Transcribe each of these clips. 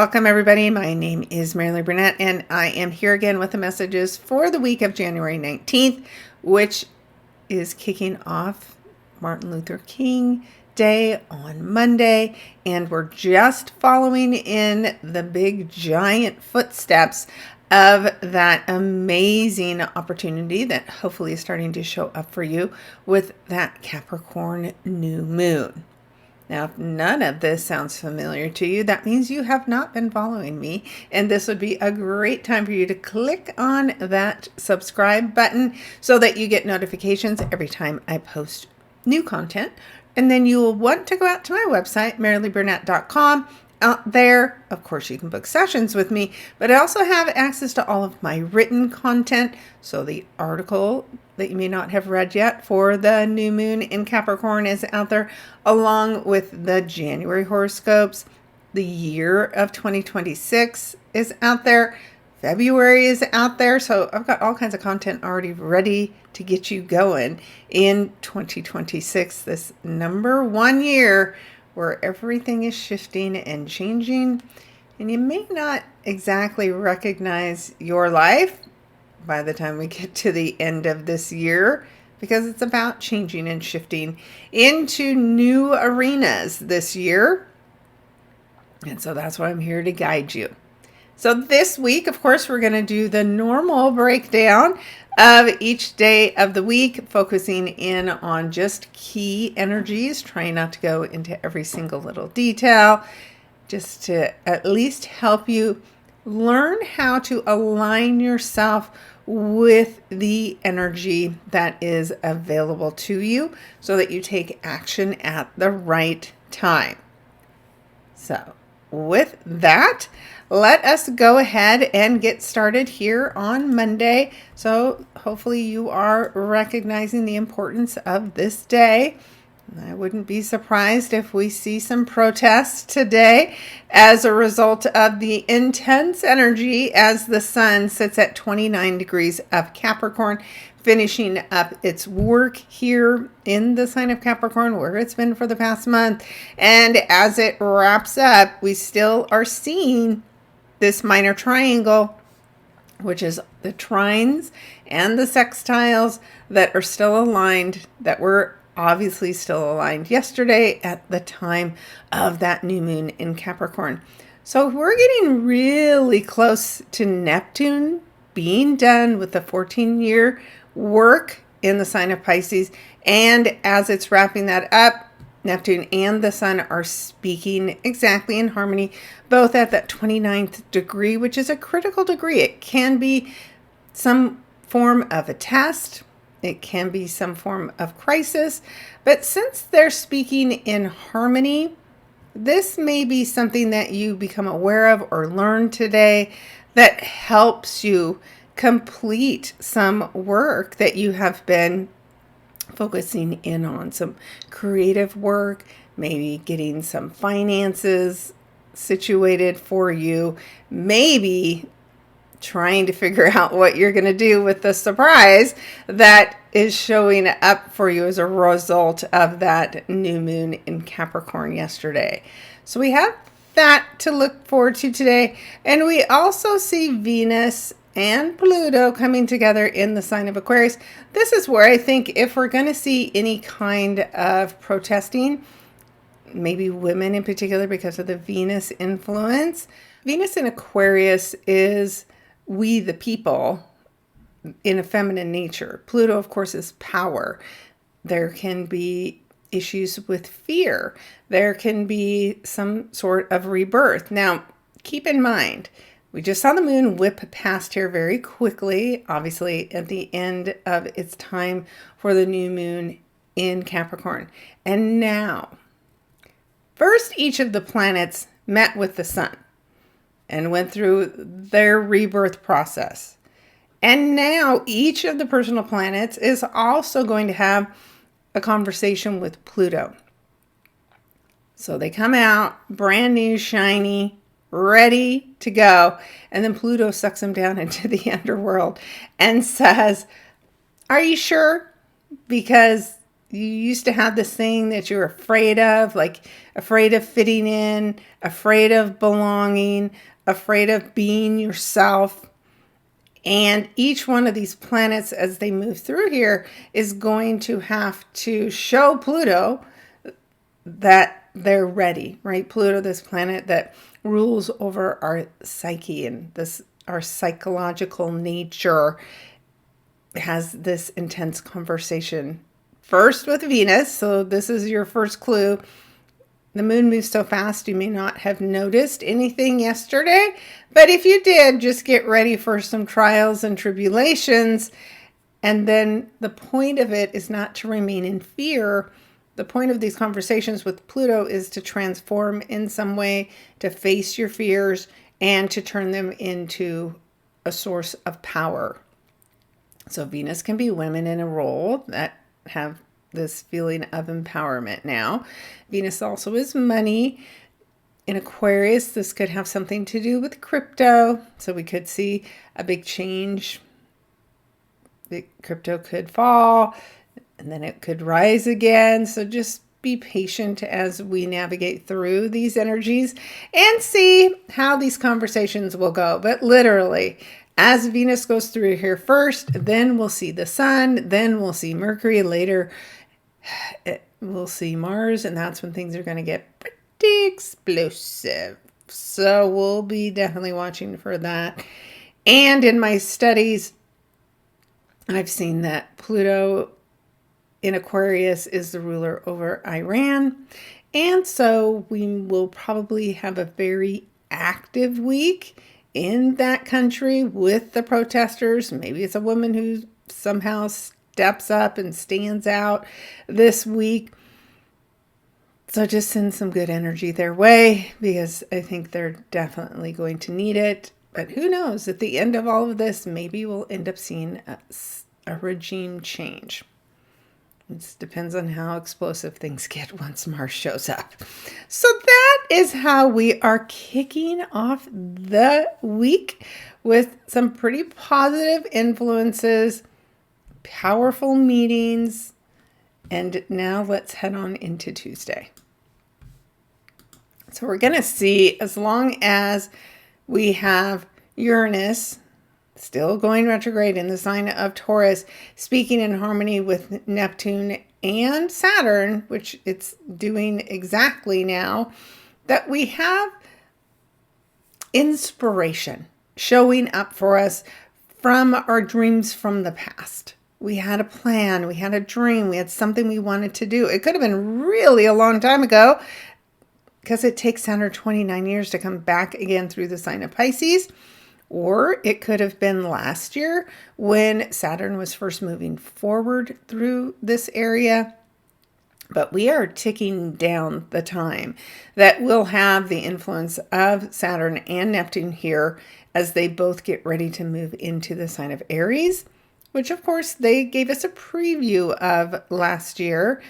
Welcome, everybody. My name is Maralee Burnett, and I am here again with the messages for the week of January 19th, which is kicking off Martin Luther King Day on Monday. And we're just following in the big, giant footsteps of that amazing opportunity that hopefully is starting to show up for you with that Capricorn New Moon. Now, if none of this sounds familiar to you, that means you have not been following me, and this would be a great time for you to click on that subscribe button so that you get notifications every time I post new content. And then you will want to go out to my website, maraleeburnett.com. Out there, of course, you can book sessions with me, but I also have access to all of my written content. So the article that you may not have read yet for the new moon in Capricorn is out there, along with the January horoscopes. The year of 2026 is out there. February is out there. So I've got all kinds of content already ready to get you going in 2026, this number one year where everything is shifting and changing, and you may not exactly recognize your life by the time we get to the end of this year, because it's about changing and shifting into new arenas this year. And so that's why I'm here to guide you. So this week, of course, we're going to do the normal breakdown of each day of the week, focusing in on just key energies, trying not to go into every single little detail, just to at least help you learn how to align yourself with the energy that is available to you so that you take action at the right time. So with that, let us go ahead and get started here on Monday. So hopefully you are recognizing the importance of this day. I wouldn't be surprised if we see some protests today as a result of the intense energy as the sun sits at 29 degrees of Capricorn, finishing up its work here in the sign of Capricorn, where it's been for the past month. And as it wraps up, we still are seeing this minor triangle, which is the trines and the sextiles that are still aligned, that were obviously still aligned yesterday at the time of that new moon in Capricorn. So we're getting really close to Neptune being done with the 14-year work in the sign of Pisces. And as it's wrapping that up, Neptune and the sun are speaking exactly in harmony, both at that 29th degree, which is a critical degree. It can be some form of a test. It can be some form of crisis, but since they're speaking in harmony, this may be something that you become aware of or learn today that helps you complete some work that you have been focusing in on, some creative work, maybe getting some finances situated for you, maybe trying to figure out what you're going to do with the surprise that is showing up for you as a result of that new moon in Capricorn yesterday. So we have that to look forward to today. And we also see Venus and Pluto coming together in the sign of Aquarius. This is where I think if we're going to see any kind of protesting, maybe women in particular because of the Venus influence. Venus in Aquarius is we the people in a feminine nature. Pluto, of course, is power. There can be issues with fear. There can be some sort of rebirth. Now, keep in mind, we just saw the moon whip past here very quickly, obviously at the end of its time for the new moon in Capricorn. And now, first, each of the planets met with the sun and went through their rebirth process. And now each of the personal planets is also going to have a conversation with Pluto. So they come out brand new, shiny, ready to go. And then Pluto sucks them down into the underworld and says, "Are you sure? Because you used to have this thing that you're afraid of, like afraid of fitting in, afraid of belonging, afraid of being yourself. And each one of these planets, as they move through here, is going to have to show Pluto that they're ready, right? Pluto, this planet that rules over our psyche and our psychological nature, has this intense conversation first with Venus. So this is your first clue. The moon moves so fast you may not have noticed anything yesterday, but if you did, just get ready for some trials and tribulations. And then the point of it is not to remain in fear. The point of these conversations with Pluto is to transform in some way, to face your fears, and to turn them into a source of power. So Venus can be women in a role that have this feeling of empowerment now. Venus also is money. In Aquarius, this could have something to do with crypto. So we could see a big change. The crypto could fall and then it could rise again. So just be patient as we navigate through these energies and see how these conversations will go. But literally, as Venus goes through here first, then we'll see the sun, then we'll see Mercury, later we'll see Mars, and that's when things are going to get pretty explosive. So we'll be definitely watching for that. And in my studies, I've seen that Pluto in Aquarius is the ruler over Iran. And so we will probably have a very active week in that country with the protesters. Maybe it's a woman who somehow steps up and stands out this week. So just send some good energy their way, because I think they're definitely going to need it. But who knows, at the end of all of this, maybe we'll end up seeing a regime change. It depends on how explosive things get once Mars shows up. So that is how we are kicking off the week, with some pretty positive influences, powerful meetings, and now let's head on into Tuesday. So we're going to see, as long as we have Uranus still going retrograde in the sign of Taurus, speaking in harmony with Neptune and Saturn, which it's doing exactly now, that we have inspiration showing up for us from our dreams from the past. We had a plan, we had a dream, we had something we wanted to do. It could have been really a long time ago, because it takes Saturn 29 years to come back again through the sign of Pisces. Or it could have been last year when Saturn was first moving forward through this area. But we are ticking down the time that we'll have the influence of Saturn and Neptune here as they both get ready to move into the sign of Aries, which of course they gave us a preview of last year.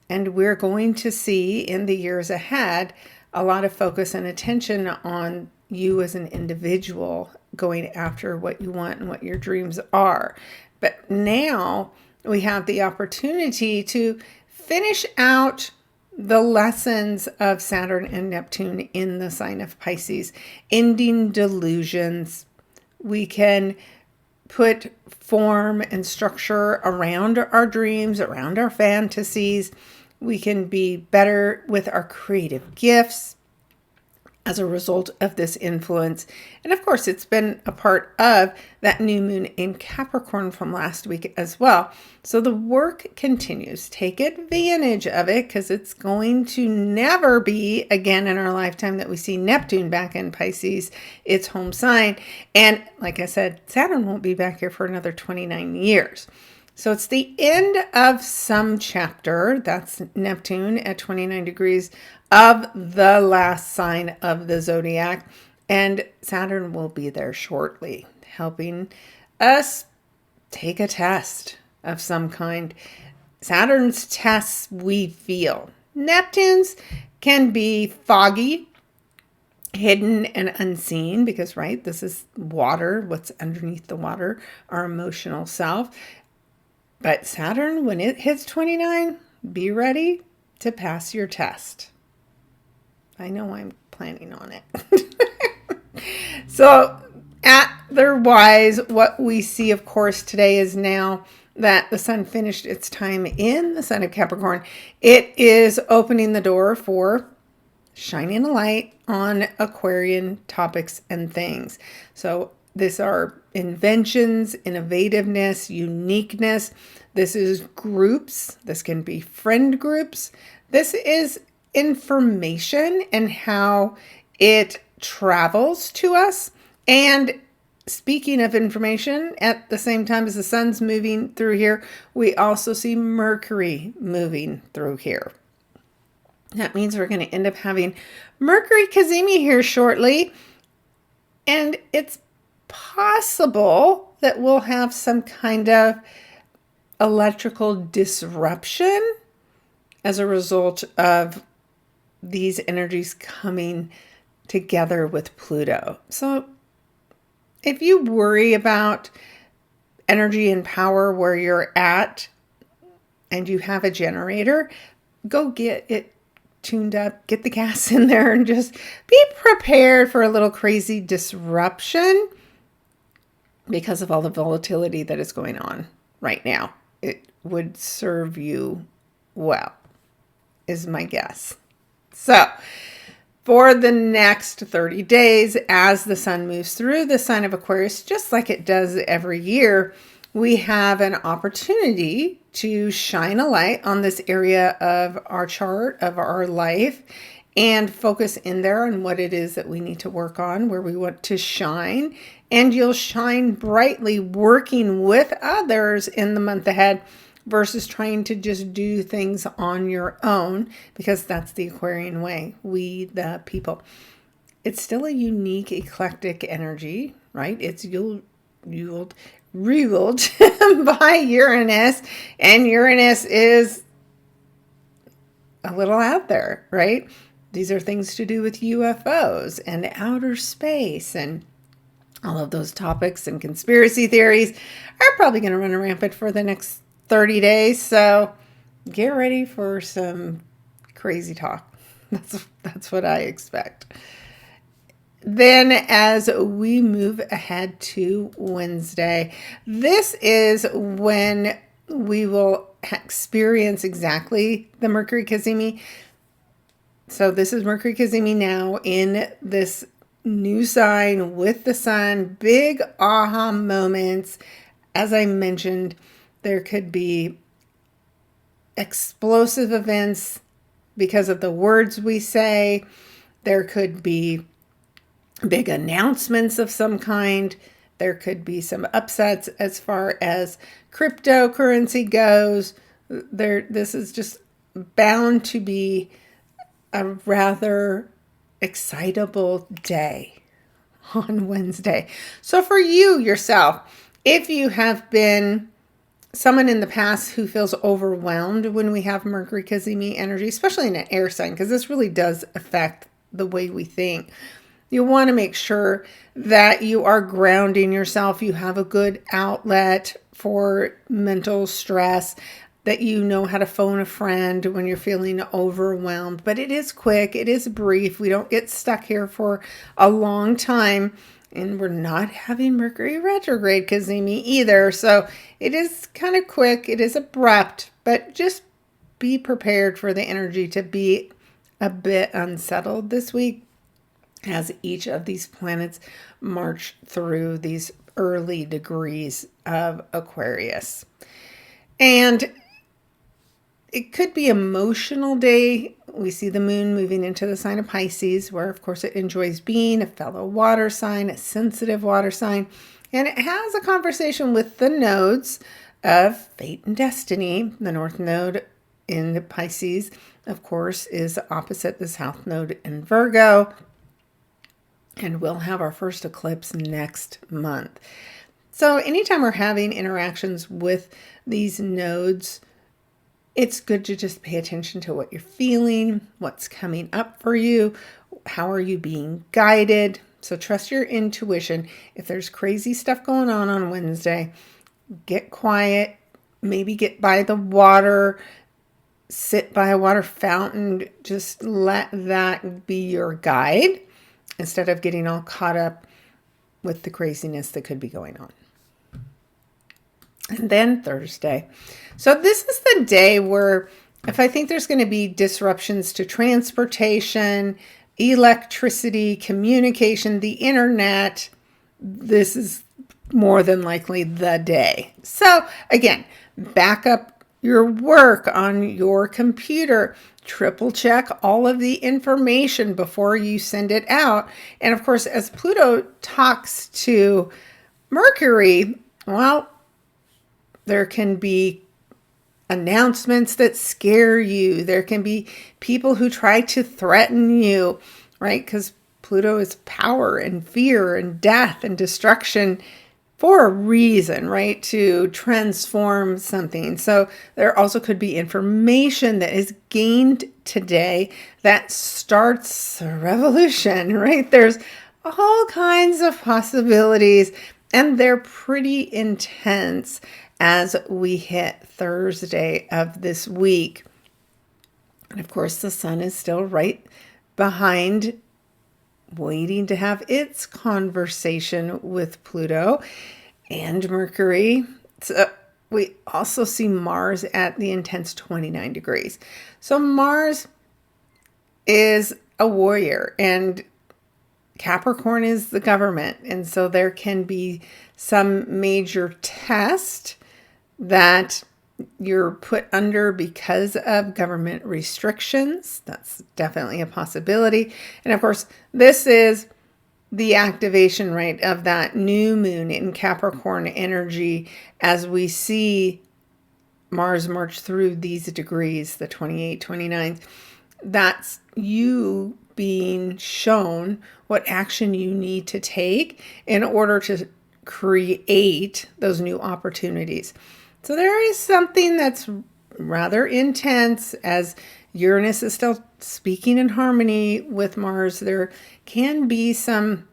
And we're going to see in the years ahead a lot of focus and attention on you as an individual, going after what you want and what your dreams are. But now we have the opportunity to finish out the lessons of Saturn and Neptune in the sign of Pisces, ending delusions. We can put form and structure around our dreams, around our fantasies. We can be better with our creative gifts as a result of this influence. And of course, it's been a part of that new moon in Capricorn from last week as well. So the work continues. Take advantage of it, because it's going to never be again in our lifetime that we see Neptune back in Pisces, its home sign. And like I said, Saturn won't be back here for another 29 years. So it's the end of some chapter, that's Neptune at 29 degrees of the last sign of the zodiac, and Saturn will be there shortly, helping us take a test of some kind. Saturn's tests we feel. Neptune's can be foggy, hidden and unseen, because, right, this is water, what's underneath the water, our emotional self. But Saturn, when it hits 29, be ready to pass your test. I know I'm planning on it. So, otherwise, what we see, of course, today is now that the sun finished its time in the sign of Capricorn, it is opening the door for shining a light on Aquarian topics and things. So these are inventions, innovativeness, uniqueness. This is groups. This can be friend groups. This is information and how it travels to us. And speaking of information, at the same time as the sun's moving through here, we also see Mercury moving through here. That means we're going to end up having Mercury cazimi here shortly. And it's possible that we'll have some kind of electrical disruption as a result of these energies coming together with Pluto. So if you worry about energy and power where you're at and you have a generator, go get it tuned up, get the gas in there, and just be prepared for a little crazy disruption because of all the volatility that is going on right now. It would serve you well, is my guess. So, for the next 30 days, as the sun moves through the sign of Aquarius, just like it does every year, we have an opportunity to shine a light on this area of our chart, of our life, and focus in there on what it is that we need to work on, where we want to shine. And you'll shine brightly working with others in the month ahead versus trying to just do things on your own, because that's the Aquarian way, we the people. It's still a unique, eclectic energy, right? It's ruled by Uranus, and Uranus is a little out there, right? These are things to do with UFOs and outer space, and all of those topics and conspiracy theories are probably going to run rampant for the next 30 days. So get ready for some crazy talk. That's what I expect. Then as we move ahead to Wednesday, this is when we will experience exactly the Mercury cazimi. So this is Mercury cazimi now in this new sign with the sun. Big aha moments. As I mentioned, there could be explosive events because of the words we say. There could be big announcements of some kind. There could be some upsets as far as cryptocurrency goes. This is just bound to be a rather excitable day on Wednesday. So for you yourself, if you have been someone in the past who feels overwhelmed when we have Mercury cazimi energy, especially in an air sign, because this really does affect the way we think, you want to make sure that you are grounding yourself. You have a good outlet for mental stress, that you know how to phone a friend when you're feeling overwhelmed. But it is quick. It is brief. We don't get stuck here for a long time. And we're not having Mercury retrograde cazimi either. So it is kind of quick. It is abrupt. But just be prepared for the energy to be a bit unsettled this week, as each of these planets march through these early degrees of Aquarius. And it could be an emotional day. We see the moon moving into the sign of Pisces, where of course it enjoys being a fellow water sign, a sensitive water sign. And it has a conversation with the nodes of fate and destiny. The north node in Pisces, of course, is opposite the south node in Virgo. And we'll have our first eclipse next month. So anytime we're having interactions with these nodes, it's good to just pay attention to what you're feeling, what's coming up for you, how are you being guided. So trust your intuition. If there's crazy stuff going on Wednesday, get quiet, maybe get by the water, sit by a water fountain, just let that be your guide instead of getting all caught up with the craziness that could be going on. And then Thursday. So this is the day where if I think there's going to be disruptions to transportation, electricity, communication, the internet, this is more than likely the day. So again, back up your work on your computer, triple check all of the information before you send it out. And of course, as Pluto talks to Mercury, well, there can be announcements that scare you. There can be people who try to threaten you, right? Because Pluto is power and fear and death and destruction for a reason, right? To transform something. So there also could be information that is gained today that starts a revolution, right? There's all kinds of possibilities, and they're pretty intense as we hit Thursday of this week. And of course, the sun is still right behind, waiting to have its conversation with Pluto and Mercury. So we also see Mars at the intense 29 degrees. So Mars is a warrior and Capricorn is the government. And so there can be some major test that you're put under because of government restrictions. That's definitely a possibility. And of course, this is the activation, right, of that new moon in Capricorn energy as we see Mars march through these degrees, the 28, 29. That's you being shown what action you need to take in order to create those new opportunities. So there is something that's rather intense as Uranus is still speaking in harmony with Mars. There can be some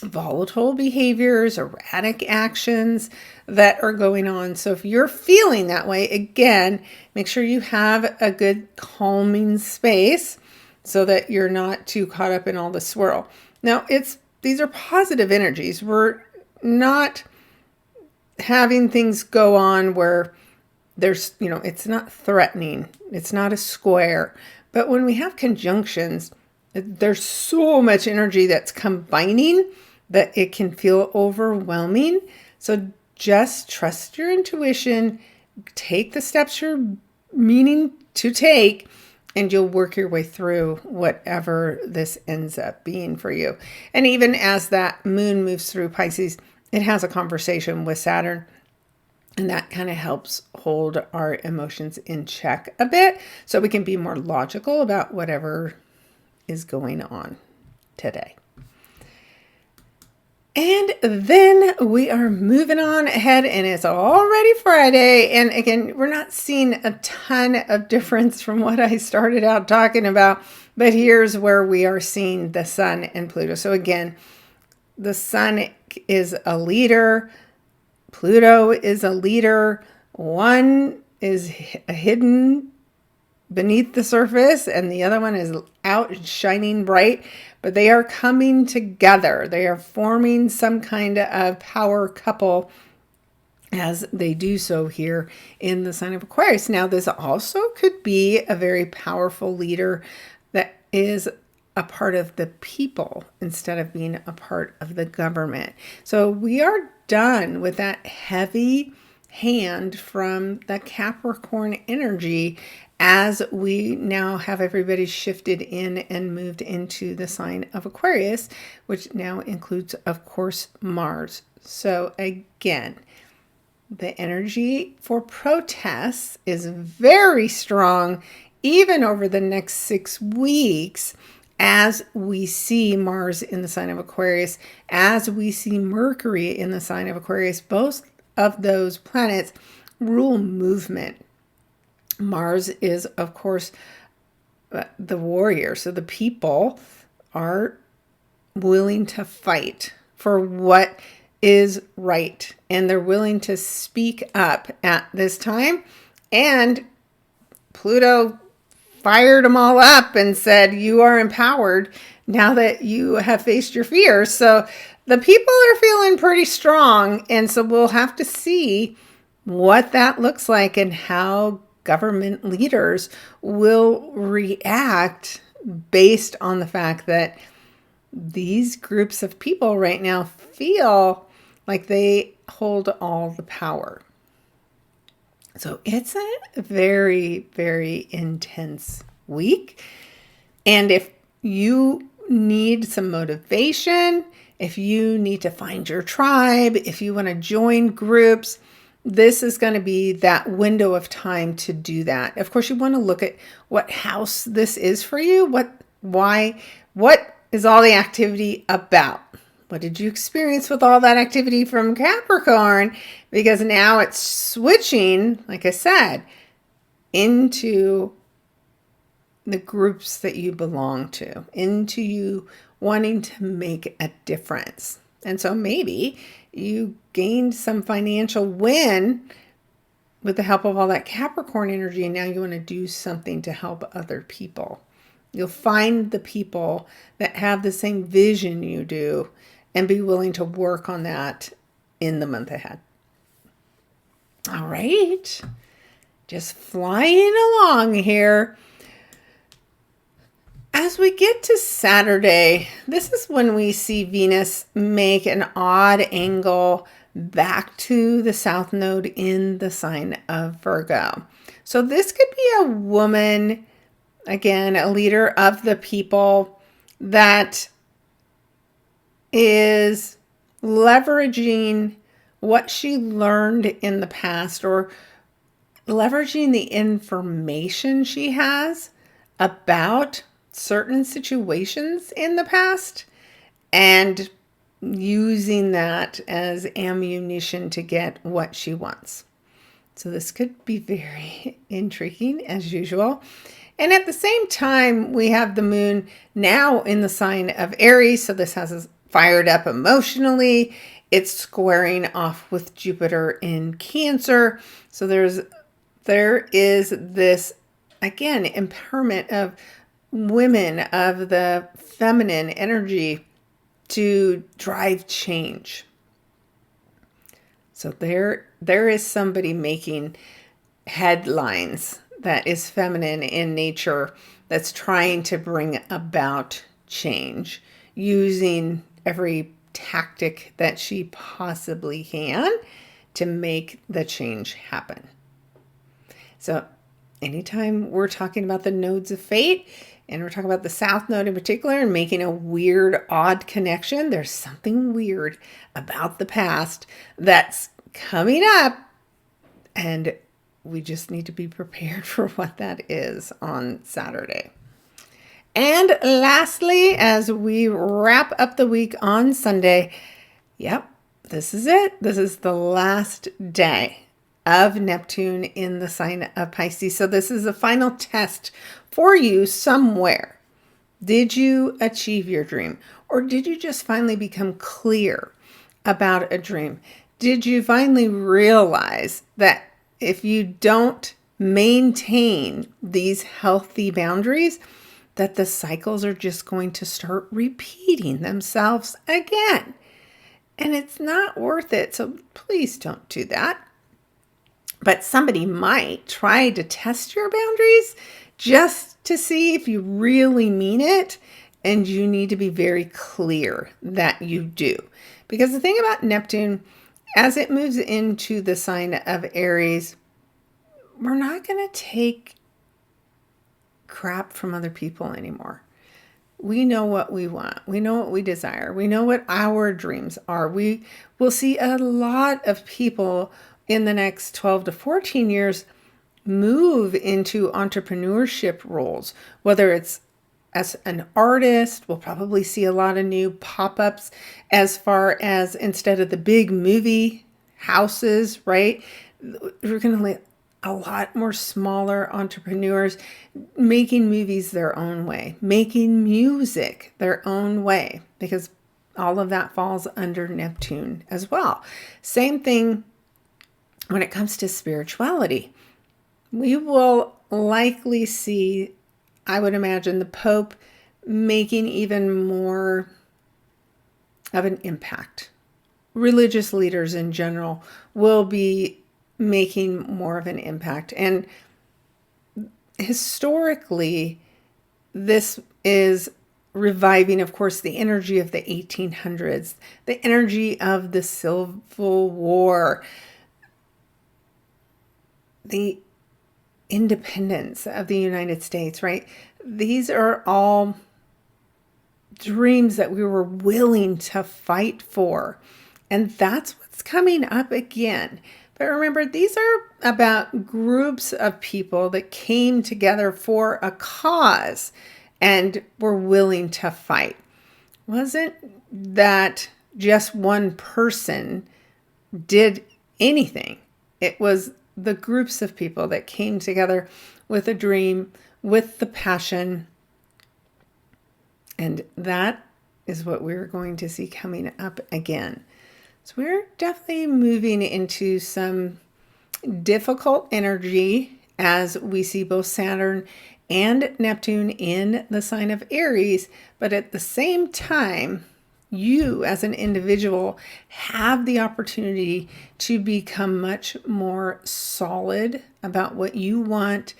volatile behaviors, erratic actions that are going on. So if you're feeling that way, again, make sure you have a good calming space so that you're not too caught up in all the swirl. Now, these are positive energies. We're not having things go on where there's, it's not threatening. It's not a square. But when we have conjunctions, there's so much energy that's combining that it can feel overwhelming. So just trust your intuition, take the steps you're meaning to take, and you'll work your way through whatever this ends up being for you. And even as that moon moves through Pisces, it has a conversation with Saturn, and that kind of helps hold our emotions in check a bit so we can be more logical about whatever is going on today. And then we are moving on ahead, and it's already Friday. And again, we're not seeing a ton of difference from what I started out talking about, but here's where we are seeing the sun and Pluto. So again, the sun is a leader. Pluto is a leader. One is hidden beneath the surface and the other one is out shining bright, but they are coming together. They are forming some kind of power couple as they do so here in the sign of Aquarius. Now, this also could be a very powerful leader that is a part of the people instead of being a part of the government. So we are done with that heavy hand from the Capricorn energy as we now have everybody shifted in and moved into the sign of Aquarius, which now includes, of course, Mars. So again, the energy for protests is very strong even over the next 6 weeks as we see Mars in the sign of Aquarius, as we see Mercury in the sign of Aquarius. Both of those planets rule movement. Mars is, of course, the warrior. So the people are willing to fight for what is right, and they're willing to speak up at this time. And Pluto fired them all up and said, you are empowered now that you have faced your fears. So the people are feeling pretty strong. And so we'll have to see what that looks like and how government leaders will react based on the fact that these groups of people right now feel like they hold all the power. So it's a very, very intense week. And if you need some motivation, if you need to find your tribe, if you want to join groups, this is going to be that window of time to do that. Of course, you want to look at what house this is for you. What is all the activity about? What did you experience with all that activity from Capricorn? Because now it's switching, like I said, into the groups that you belong to, into you wanting to make a difference. And so maybe you gained some financial win with the help of all that Capricorn energy, and now you want to do something to help other people. You'll find the people that have the same vision you do and be willing to work on that in the month ahead. All right. Just flying along here. As we get to Saturday, this is when we see Venus make an odd angle back to the South Node in the sign of Virgo. So this could be a woman, again, a leader of the people that is leveraging what she learned in the past, or leveraging the information she has about certain situations in the past and using that as ammunition to get what she wants. So this could be very intriguing as usual. And at the same time, we have the moon now in the sign of Aries. So this has us fired up emotionally. It's squaring off with Jupiter in Cancer. So there is this, again, empowerment of women, of the feminine energy to drive change. So there is somebody making headlines that is feminine in nature, that's trying to bring about change using every tactic that she possibly can to make the change happen. So anytime we're talking about the nodes of fate, and we're talking about the South Node in particular, and making a weird, odd connection, there's something weird about the past that's coming up, and we just need to be prepared for what that is on Saturday. And lastly, as we wrap up the week on Sunday, yep, this is it. This is the last day of Neptune in the sign of Pisces. So this is the final test for you somewhere. Did you achieve your dream? Or did you just finally become clear about a dream? Did you finally realize that if you don't maintain these healthy boundaries, that the cycles are just going to start repeating themselves again? And it's not worth it. So please don't do that. But somebody might try to test your boundaries just to see if you really mean it. And you need to be very clear that you do. Because the thing about Neptune, as it moves into the sign of Aries, we're not going to take crap from other people anymore. We know what we want. We know what we desire. We know what our dreams are. We will see a lot of people in the next 12 to 14 years move into entrepreneurship roles, whether it's as an artist. We'll probably see a lot of new pop-ups as far as, instead of the big movie houses, right? We're going to a lot more smaller entrepreneurs making movies their own way, making music their own way, because all of that falls under Neptune as well. Same thing when it comes to spirituality. We will likely see, I would imagine, the Pope making even more of an impact. Religious leaders in general will be making more of an impact. And historically, this is reviving, of course, the energy of the 1800s, the energy of the Civil War, the independence of the United States, right? These are all dreams that we were willing to fight for. And that's what's coming up again. But remember, these are about groups of people that came together for a cause and were willing to fight. It wasn't that just one person did anything. It was the groups of people that came together with a dream, with the passion. And that is what we're going to see coming up again. So we're definitely moving into some difficult energy as we see both Saturn and Neptune in the sign of Aries. But at the same time, you as an individual have the opportunity to become much more solid about what you want,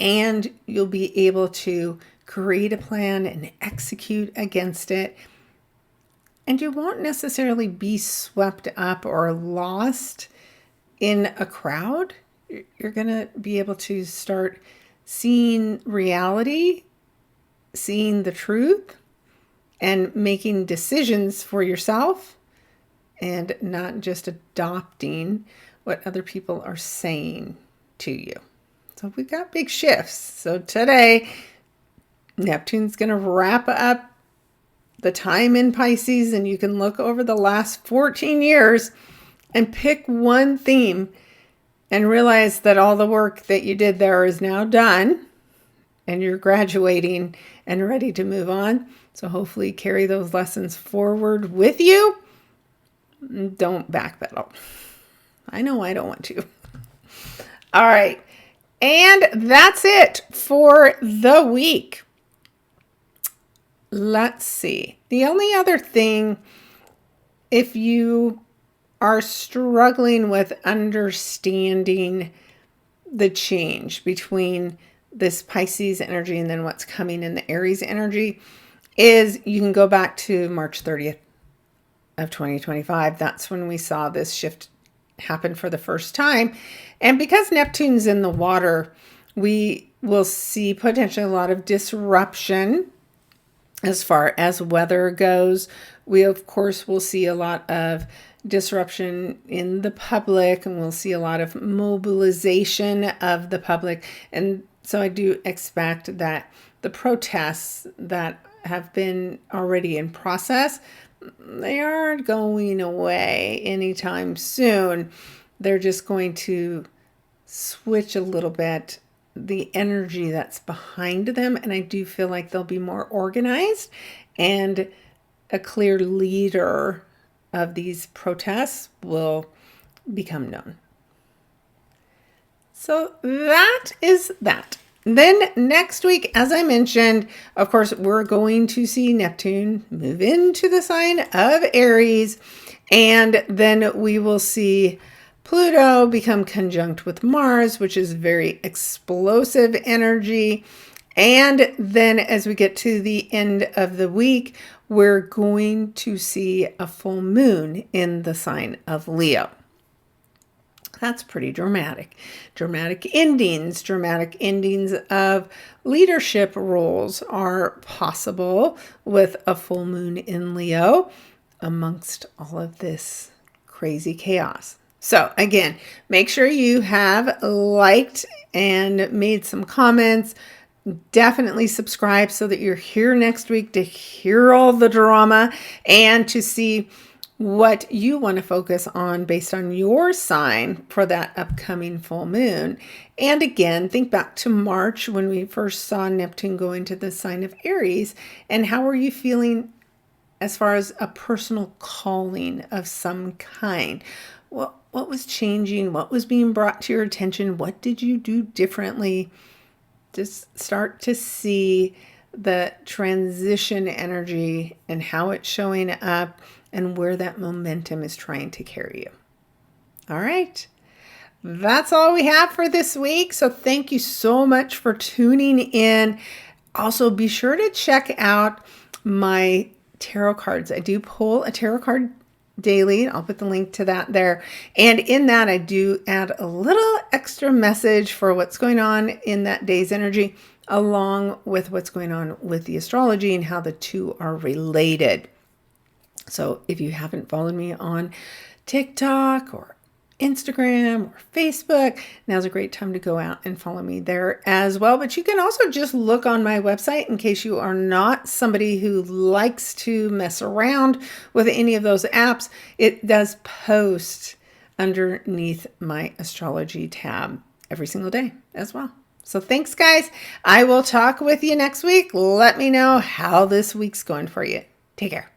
and you'll be able to create a plan and execute against it. And you won't necessarily be swept up or lost in a crowd. You're going to be able to start seeing reality, seeing the truth, and making decisions for yourself, and not just adopting what other people are saying to you. So we've got big shifts. So today, Neptune's going to wrap up the time in Pisces, and you can look over the last 14 years and pick one theme and realize that all the work that you did there is now done, and you're graduating and ready to move on. So hopefully carry those lessons forward with you. Don't backpedal. I know I don't want to. All right. And that's it for the week. Let's see. The only other thing, if you are struggling with understanding the change between this Pisces energy and then what's coming in the Aries energy, is you can go back to March 30th of 2025. That's when we saw this shift happen for the first time. And because Neptune's in the water, we will see potentially a lot of disruption as far as weather goes. We, of course, will see a lot of disruption in the public, and we'll see a lot of mobilization of the public. And so I do expect that the protests that have been already in process, they aren't going away anytime soon. They're just going to switch a little bit the energy that's behind them, and I do feel like they'll be more organized, and a clear leader of these protests will become known. So that is that. Then next week, as I mentioned, of course, we're going to see Neptune move into the sign of Aries, and then we will see Pluto become conjunct with Mars, which is very explosive energy. And then as we get to the end of the week, we're going to see a full moon in the sign of Leo. That's pretty dramatic. Dramatic endings of leadership roles are possible with a full moon in Leo amongst all of this crazy chaos. So again, make sure you have liked and made some comments. Definitely subscribe so that you're here next week to hear all the drama and to see what you want to focus on based on your sign for that upcoming full moon. And again, think back to March when we first saw Neptune go into the sign of Aries, and how are you feeling as far as a personal calling of some kind. What was changing? What was being brought to your attention? What did you do differently? Just start to see the transition energy and how it's showing up and where that momentum is trying to carry you. All right. That's all we have for this week. So thank you so much for tuning in. Also, be sure to check out my tarot cards. I do pull a tarot card daily. I'll put the link to that there. And in that, I do add a little extra message for what's going on in that day's energy, along with what's going on with the astrology and how the two are related. So if you haven't followed me on TikTok or Instagram or Facebook, now's a great time to go out and follow me there as well. But you can also just look on my website in case you are not somebody who likes to mess around with any of those apps. It does post underneath my astrology tab every single day as well. So thanks, guys. I will talk with you next week. Let me know how this week's going for you. Take care.